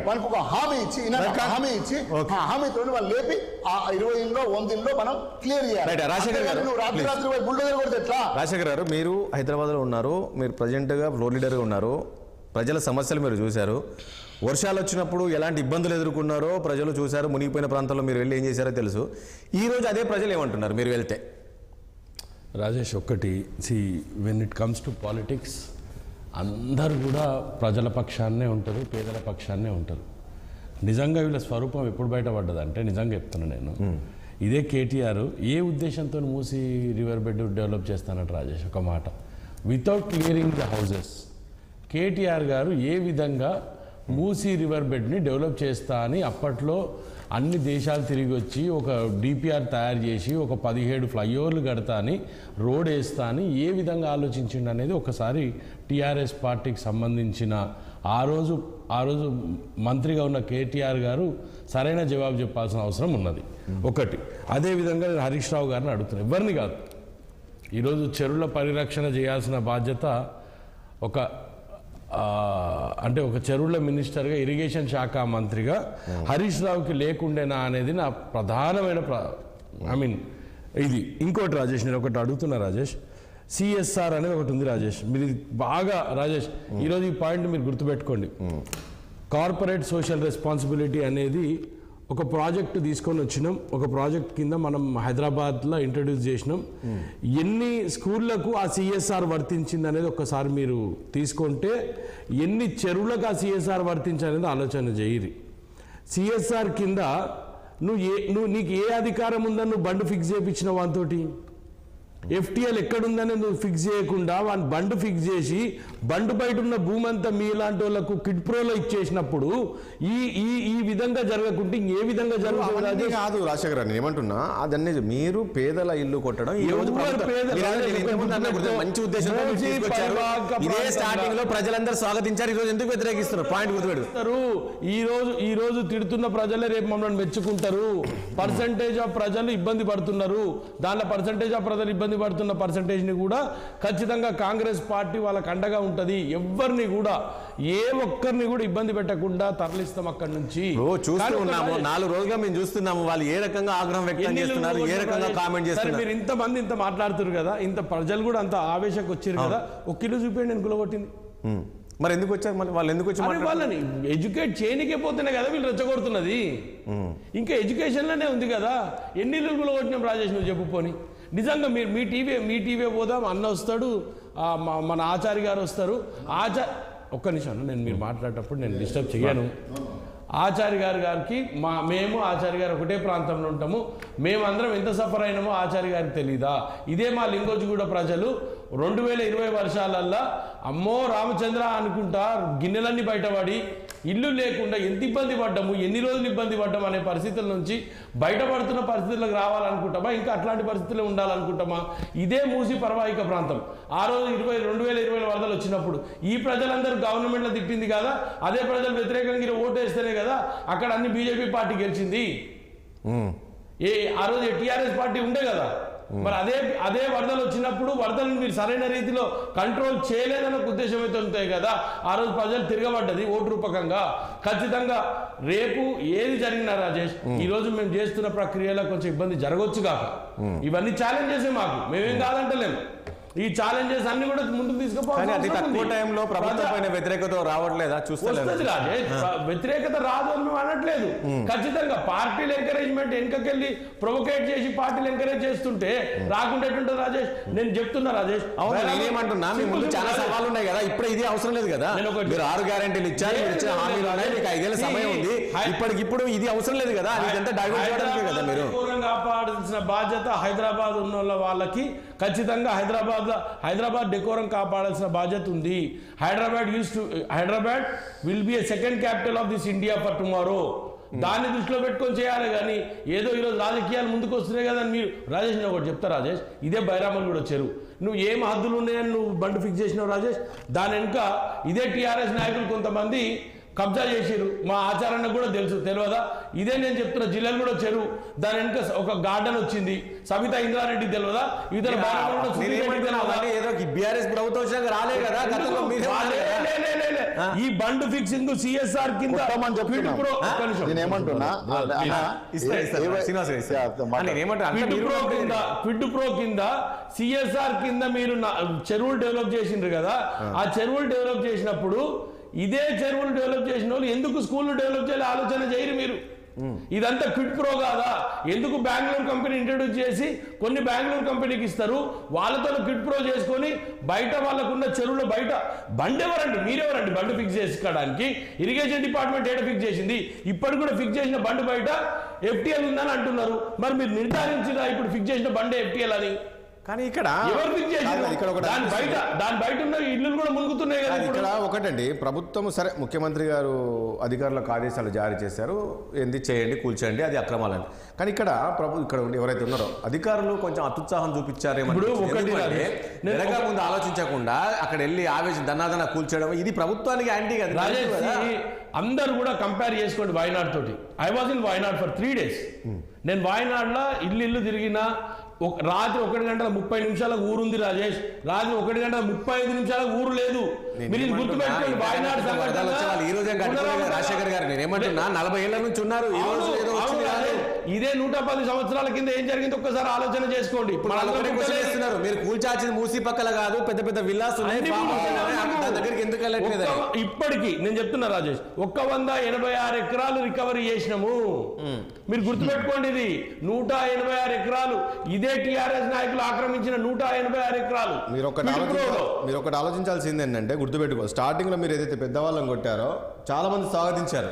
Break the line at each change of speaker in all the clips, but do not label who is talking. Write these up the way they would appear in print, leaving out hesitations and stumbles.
మనకు ఒక హామీ ఇచ్చి హామీతో వాళ్ళు లేపి ఆ 20 ఇళ్ళలో 100 ఇళ్ళలో మనం క్లియర్ చేయాలి. రాత్రి బుల్డోజర్ కొడితే ఎట్లా?
రాజశేఖర్ గారు, మీరు హైదరాబాద్లో ఉన్నారు, మీరు ప్రజెంట్గా ఫ్లోర్ లీడర్గా ఉన్నారు, ప్రజల సమస్యలు మీరు చూశారు, వర్షాలు వచ్చినప్పుడు ఎలాంటి ఇబ్బందులు ఎదుర్కొన్నారో ప్రజలు చూశారు, మునిగిపోయిన ప్రాంతాల్లో మీరు వెళ్ళి ఏం చేశారో తెలుసు. ఈరోజు అదే ప్రజలు ఏమంటున్నారు మీరు వెళ్తే?
రాజేష్, ఒక్కటి when it comes to politics అందరూ కూడా ప్రజల పక్షాన్నే ఉంటారు, పేదల పక్షాన్నే ఉంటారు. నిజంగా వీళ్ళ స్వరూపం ఎప్పుడు బయటపడ్డదంటే, నిజంగా చెప్తున్నా నేను, ఇదే కేటీఆర్ ఏ ఉద్దేశంతో మూసి రివర్ బెడ్ డెవలప్ చేస్తానంట రాజేష్, ఒక మాట, without clearing the houses. KTR గారు ఏ విధంగా మూసీ రివర్ బెడ్ని డెవలప్ చేస్తా అని అప్పట్లో అన్ని దేశాలు తిరిగి వచ్చి ఒక డిపిఆర్ తయారు చేసి ఒక 17 ఫ్లైఓవర్లు కడతా అని, రోడ్ వేస్తా అని ఏ విధంగా ఆలోచించిండు అనేది ఒకసారి టీఆర్ఎస్ పార్టీకి సంబంధించిన ఆ రోజు మంత్రిగా ఉన్న కేటీఆర్ గారు సరైన జవాబు చెప్పాల్సిన అవసరం ఉన్నది. ఒకటి. అదేవిధంగా నేను హరీష్ రావు గారిని అడుగుతున్నాను, ఎవరిని కాదు, ఈరోజు చెరువుల పరిరక్షణ చేయాల్సిన బాధ్యత ఒక చెరువుల మినిస్టర్గా, ఇరిగేషన్ శాఖ మంత్రిగా హరీష్ రావుకి లేకుండేనా అనేది నా ప్రధానమైన ఇది. ఇంకోటి రాజేష్, నేను ఒకటి అడుగుతున్నా రాజేష్, సిఎస్ఆర్ అనేది ఒకటి ఉంది రాజేష్, మీరు బాగా రాజేష్ ఈరోజు ఈ పాయింట్ మీరు గుర్తుపెట్టుకోండి. కార్పొరేట్ సోషల్ రెస్పాన్సిబిలిటీ అనేది ఒక ప్రాజెక్ట్ తీసుకొని వచ్చినాం, ఒక ప్రాజెక్ట్ కింద మనం హైదరాబాద్లో ఇంట్రడ్యూస్ చేసినాం. ఎన్ని స్కూళ్లకు ఆ సిఎస్ఆర్ వర్తించింది అనేది ఒక్కసారి మీరు తీసుకుంటే, ఎన్ని చెరువులకు ఆ సిఎస్ఆర్ వర్తించనేది ఆలోచన చేయరి. సిఎస్ఆర్ కింద నీకు ఏ అధికారం ఉందని నువ్వు బండ్ ఫిక్స్ చేయించిన వానితోటి? ఎఫ్టీఎల్ ఎక్కడుందని నువ్వు ఫిక్స్ చేయకుండా వాని బండ్ ఫిక్స్ చేసి బండు బయట ఉన్న భూమి అంతా మీలాంటి వాళ్ళకు కిడ్ ప్రోలో ఇచ్చేసినప్పుడు ఈ విధంగా జరగకుంటే ఏ విధంగా జరుగుతుంది
కాదు రాజశేఖర్, నేను ఏమంటున్నా, అదన్నీ మీరు పేదల ఇల్లు కొట్టడం ఈ రోజు మంచి ఉద్దేశంతో ఇదే స్టార్టింగ్ లో ప్రజలందరూ స్వాగతించారు, ఈ రోజు ఎందుకు వ్యతిరేకిస్తున్నారు? పాయింట్ గుర్తుపెడతారు.
ఈ రోజు తిడుతున్న ప్రజలే రేపు మమ్మల్ని మెచ్చుకుంటారు. పర్సంటేజ్ ఆఫ్ ప్రజలు ఇబ్బంది పడుతున్నారు, దానిలో పర్సంటేజ్ ఆఫ్ ప్రజలు ఇబ్బంది పడుతున్న పర్సంటేజ్ని కూడా ఖచ్చితంగా కాంగ్రెస్ పార్టీ వాళ్ళకి అండగా ఉంటుంది. ఎవరిని కూడా ఏ ఒక్కరిని కూడా ఇబ్బంది పెట్టకుండా తరలిస్తాం అక్కడి నుంచి.
చూస్తూ ఉన్నాము, 4 రోజులుగా మేము చూస్తున్నాము, వాళ్ళు ఏ రకంగా ఆగ్రహం వ్యక్తం చేస్తున్నారు, ఏ రకంగా కామెంట్ చేస్తున్నారు.
మీరు ఇంతమంది ఇంత మాట్లాడుతున్నారు కదా, ఇంత ప్రజలు కూడా అంత ఆవేశకు వచ్చారు కదా, ఒక కిలో చూపించండి నేను గులగొట్టింది.
మరి ఎందుకు వచ్చారు? మళ్ళీ వాళ్ళు ఎందుకు వచ్చి
వాళ్ళని ఎడ్యుకేట్ చేయనికే పోతేనే కదా వీళ్ళు రెచ్చగొడుతున్నది. ఇంకా ఎడ్యుకేషన్లోనే ఉంది కదా. ఎన్ని ఇల్లు గులగొట్టినాం రాజేష్, నువ్వు చెప్పుకొని. నిజంగా మీరు మీ టీవీ పోదాం, అన్న వస్తాడు, మన ఆచార్య గారు వస్తారు. ఒక్క నిమిషం, నేను మీరు మాట్లాడేటప్పుడు నేను డిస్టర్బ్ చేయను. ఆచార్య గారికి మేము ఆచార్య గారు ఒకటే ప్రాంతంలో ఉంటాము, మేమందరం ఎంత సఫర్ అయినామో ఆచార్య గారికి తెలీదా? ఇదే మా లింగోజిగూడ ప్రజలు 2020 వర్షాలల్లా అమ్మో రామచంద్ర అనుకుంటా గిన్నెలన్నీ బయటపడి ఇల్లు లేకుండా ఎంత ఇబ్బంది పడ్డాము, ఎన్ని రోజులు ఇబ్బంది పడ్డాము అనే పరిస్థితుల నుంచి బయటపడుతున్న పరిస్థితులకు రావాలనుకుంటామా? ఇంకా అట్లాంటి పరిస్థితుల్లో ఉండాలనుకుంటామా? ఇదే మూసి పర్వాహిక ప్రాంతం. ఆ రోజు 2020 వరదలు వచ్చినప్పుడు ఈ ప్రజలందరూ గవర్నమెంట్లో తిట్టింది కదా, అదే ప్రజలు వ్యతిరేకంగా ఓటు వేస్తేనే కదా అక్కడ అన్ని బీజేపీ పార్టీ గెలిచింది. ఆ రోజు టీఆర్ఎస్ పార్టీ ఉండే కదా. మరి అదే వరదలు వచ్చినప్పుడు వరదలను మీరు సరైన రీతిలో కంట్రోల్ చేయలేదన్న ఉద్దేశం అయితే ఉంటాయి కదా. ఆ రోజు ప్రజలు తిరగబడ్డది ఓటు రూపకంగా. ఖచ్చితంగా రేపు ఏది జరిగినా రాజేష్, ఈ రోజు మేము చేస్తున్న ప్రక్రియలో కొంచెం ఇబ్బంది జరగవచ్చు కాక, ఇవన్నీ ఛాలెంజెస్ మాకు, మేమేం కాదంటలేము. ఈ ఛాలెంజెస్ అన్ని కూడా ముందుకు తీసుకుపోవాలి.
తక్కువ టైంలో ప్రభుత్వం పైన వ్యతిరేకత రావట్లేదా? చూస్తుంది
రాజేష్, వ్యతిరేకత రాదు అని మేము అనట్లేదు. ఖచ్చితంగా పార్టీలు ఎంకరేజ్మెంట్ వెనకకెళ్ళి ప్రొవోకేట్ చేసి పార్టీలు ఎంకరేజ్ చేస్తుంటే రాకుండా ఎట్టుంటుంది రాజేష్? నేను చెప్తున్నా రాజేష్.
అవును, నేనేమంటున్నా, మీ ముందు చాలా సవాళ్ళు ఉన్నాయి కదా, ఇప్పుడు ఇది అవసరం లేదు కదా. మీరు 6 గ్యారెంటీలు ఇచ్చారు, ఇచ్చిన హామీలు ఉన్నాయి, మీకు 5 ఏళ్ళ సమయం ఉంది, ఇప్పటికిప్పుడు ఇది అవసరం లేదు కదా. ఇదంతా డైవర్ట్ చేయడానికి కదా మీరు
కాపాడాల్సిన బాధ్యత హైదరాబాద్ ఉన్న వాళ్ళకి. ఖచ్చితంగా హైదరాబాద్ డెకోరం కాపాడాల్సిన బాధ్యత ఉంది. Hyderabad will be a second capital of this India for tomorrow. దాన్ని దృష్టిలో పెట్టుకొని చేయాలి. కానీ ఏదో ఈరోజు రాజకీయాలు ముందుకు వస్తున్నాయి కదా. మీరు రాజేష్, నేను ఒకటి చెప్తా రాజేష్, ఇదే బైరామల్ కూడా చెరువు నువ్వు ఏం హద్దులు ఉన్నాయని నువ్వు బండ్ ఫిక్స్ చేసినావు రాజేష్. దాని వెనుక ఇదే టీఆర్ఎస్ నాయకులు కొంతమంది కబ్జా చేసిరు. మా ఆచారానికి కూడా తెలియదా? ఇదే నేను చెప్తున్న జిల్లాలు కూడా చెరువు, దాని వెనుక ఒక గార్డెన్ వచ్చింది, సబితా ఇంద్రారెడ్డి తెలియదా? ఇతర
బీఆర్ఎస్ ప్రభుత్వం రాలే కదా.
ఈ బండ్ ఫిక్సింగ్ సిఎస్ఆర్ కింద
కొట్టమని చెప్తున్నా.
క్విడ్ ప్రో- ఒక్క నిమిషం.
నేను ఏమంటున్నా
క్విడ్ ప్రో కింద సిఎస్ఆర్ కింద మీరు చెరువులు డెవలప్ చేసిండ్రు కదా, ఆ చెరువులు డెవలప్ చేసినప్పుడు ఇదే చెరువులు డెవలప్ చేసిన వాళ్ళు ఎందుకు స్కూల్ డెవలప్ చేయాలి ఆలోచన చేయరు మీరు? ఇదంతా క్విడ్ ప్రో కాదా? ఎందుకు బెంగళూరు కంపెనీ ఇంట్రడ్యూస్ చేసి కొన్ని బెంగళూరు కంపెనీకి ఇస్తారు, వాళ్ళతో క్విడ్ ప్రో చేసుకొని బయట వాళ్ళకున్న చెరువులు బయట బండ్ ఎవరండి? మీరెవరండి బండ్ ఫిక్స్ చేసుకోవడానికి? ఇరిగేషన్ డిపార్ట్మెంట్ ఏడ ఫిక్స్ చేసింది? ఇప్పటికి కూడా ఫిక్స్ చేసిన బండ్ బయట ఎఫ్టీఎల్ ఉందని అంటున్నారు. మరి మీరు నిర్ధారించినా ఇప్పుడు ఫిక్స్ చేసిన బండ్ ఎఫ్టీఎల్ అని?
కానీ ఇక్కడ
ఎవరు ఫిక్స్ చేసింది? దాని బయట ఉన్న ఇల్లు కూడా మునుగుతున్నాయి కదా.
ఇక్కడ ఒకటండి, ప్రభుత్వం సరే ముఖ్యమంత్రి గారు అధికారులకు ఆదేశాలు జారీ చేశారు, ఏంది చేయండి కూల్చేయండి అది అక్రమాలని. కానీ ఇక్కడ ఇక్కడ ఎవరైతే ఉన్నారో అధికారులు కొంచెం అత్యుత్సాహం చూపించారేమో. ముందు ఆలోచించకుండా అక్కడ వెళ్ళి ఆవేశం దన్నాదన కూల్చేయడం ఇది ప్రభుత్వానికి యాంటీ కదా.
అందరు కూడా కంపేర్ చేసుకోండి వాయనాడ్ తోటి. I was in Wayanad for 3 days. నేను వాయనాడ్లో ఇల్లు తిరిగినా. రాత్రి 1:30 ఊరుంది రాజేష్, రాత్రి 1:35 ఊరు లేదు. మీరు గుర్తుపెట్టుకోండి. వాయనాడు
రాజశేఖర్ గారు నేనేమంటున్నా 40 ఏళ్ల నుంచి ఉన్నారు.
ఇదే 110 సంవత్సరాల కింద ఏం జరిగింది ఒక్కసారి ఆలోచన చేసుకోండి. ఇప్పుడు
మీరు కూల్చాల్సింది మూసి పక్కల కాదు, పెద్ద పెద్ద విల్లాస్ దగ్గరికి ఎందుకు వెళ్ళట్లేదు?
ఇప్పటికీ నేను చెప్తున్నా రాజేష్, 186 ఎకరాలు రికవరీ చేసినాము. మీరు గుర్తుపెట్టుకోండి, ఇది 186 ఎకరాలు ఇదే టిఆర్ఎస్ నాయకులు ఆక్రమించిన 186 ఎకరాలు.
మీరు ఒకటి ఆలోచించాల్సింది ఏంటంటే, గుర్తుపెట్టుకో, స్టార్టింగ్ లో మీరు ఏదైతే పెద్దవాళ్ళని కొట్టారో చాలా మంది స్వాగతించారు.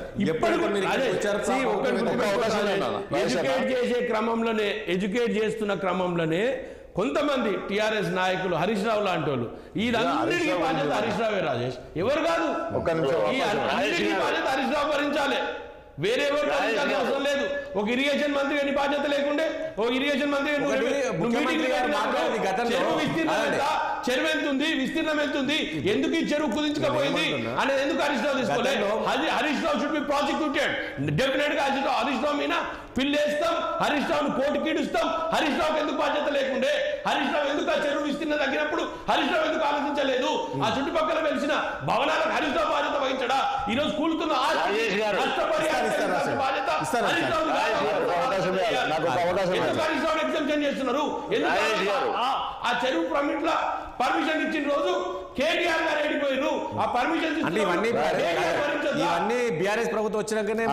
ఎడ్యుకేట్ చేస్తున్న క్రమంలోనే కొంతమంది టిఆర్ఎస్ నాయకులు, హరీష్ రావు లాంటి వాళ్ళు, ఇదన్నిటికీ బాధ్యత హరీష్ రావే రాజేష్, ఎవరు కాదు. అన్నిటికీ బాధ్యత హరీష్ రావు భరించాలి, వేరే ఎవరు భరించాల్సిన అవసరం లేదు. ఒక ఇరిగేషన్ మంత్రి అని బాధ్యత లేకుండే, ఓ ఇరిగేషన్ మంత్రి చెరువు ఎంత ఉంది, విస్తీర్ణం ఎంత ఉంది, ఎందుకు ఈ చెరువు కుదించకపోయింది అనేది ఎందుకు హరీష్ రావు తీసుకోలేదు? Harish Rao should be prosecuted. Definite గా హరీష్ రావు మీద పిల్లేస్తాం, హరీష్ రావును కోర్టుకి ఈడుస్తాం. హరీష్ రావుకి ఎందుకు బాధ్యత లేకుండే? హరీష్ రావు ఎందుకు ఆ చెరువు విస్తీర్ణం తగ్గినప్పుడు హరీష్ రావు ఎందుకు ఆలోచించలేదు? ఆ చుట్టుపక్కల వెలిసిన భవనాలకు హరీష్ రావు బాధ్యత వహించడా? ఈ రోజు కూలుతున్న ఎగ్జామ్షన్ చేస్తున్నారు. ఆ చెరువు పర్మిషన్ ఇచ్చిన రోజు కేటీఆర్ గారు ఏడిపోయారు. ఆ పర్మిషన్
ఇవన్నీ బీఆర్ఎస్ ప్రభుత్వం వచ్చినాకనే.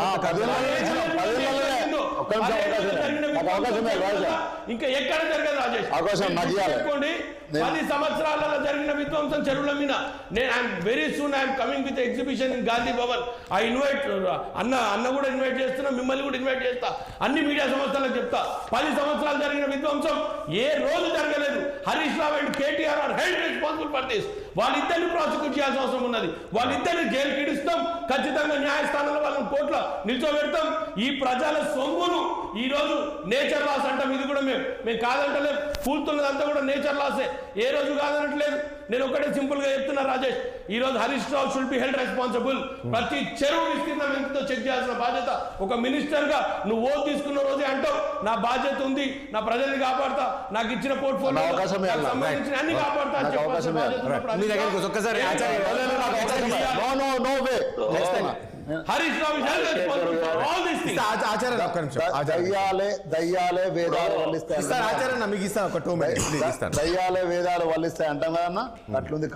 ఇంకా ఎక్కడ జరగదు రాజేష్. చెప్పుకోండి, 10 సంవత్సరాలలో జరిగిన విధ్వంసం చెరువుల మీద. నేను I'm very soon I'm coming with exhibition in Gandhi Bhavan. I invite అన్న కూడా ఇన్వైట్ చేస్తున్నా, మిమ్మల్ని కూడా ఇన్వైట్ చేస్తా, అన్ని మీడియా సంస్థలకు చెప్తా. 10 సంవత్సరాలు జరిగిన విధ్వంసం ఏ రోజు జరగలేదు. Harish Rao and KTR are held responsible for this. వాళ్ళిద్దరిని ప్రాసిక్యూట్ చేయాల్సిన అవసరం ఉన్నది. వాళ్ళిద్దరిని జైలుకి ఇడుస్తాం, ఖచ్చితంగా న్యాయస్థానంలో వాళ్ళని కోర్టులో నిల్చోబెడతాం. ఈ ప్రజల సొమ్మును ఈ రోజు నేచర్ లాస్ అంటాం. ఇది కూడా మేము కాదంటలేదు, కూలుతున్నదంతా కూడా నేచర్ లాసే, ఏ రోజు కాదనట్లేదు. నేను ఒకటే సింపుల్ గా చెప్తున్నా రాజేష్, ఈ రోజు Harish Rao should be held responsible. ప్రతి చెరువు విస్తీర్ణం ఎంతో చెక్ చేయాల్సిన బాధ్యత ఒక మినిస్టర్ గా నువ్వు ఓటు తీసుకున్న రోజే అంటావు నా బాధ్యత ఉంది, నా ప్రజల్ని కాపాడతా, నాకు ఇచ్చిన పోర్ట్ఫోలియో సంబంధించిన అన్ని కాపాడతా అని చెప్పాల్సిన బాధ్యత. హరీష్ రావు
దయ్యాలే వేదాలు వల్లిస్తాయి
ఆచార్య మీకు ఇస్తాను ఒక 2 minutes
దయ్యాలే వేదాలు వల్లిస్తాయి అంటాం కదన్నా, అట్లుంది.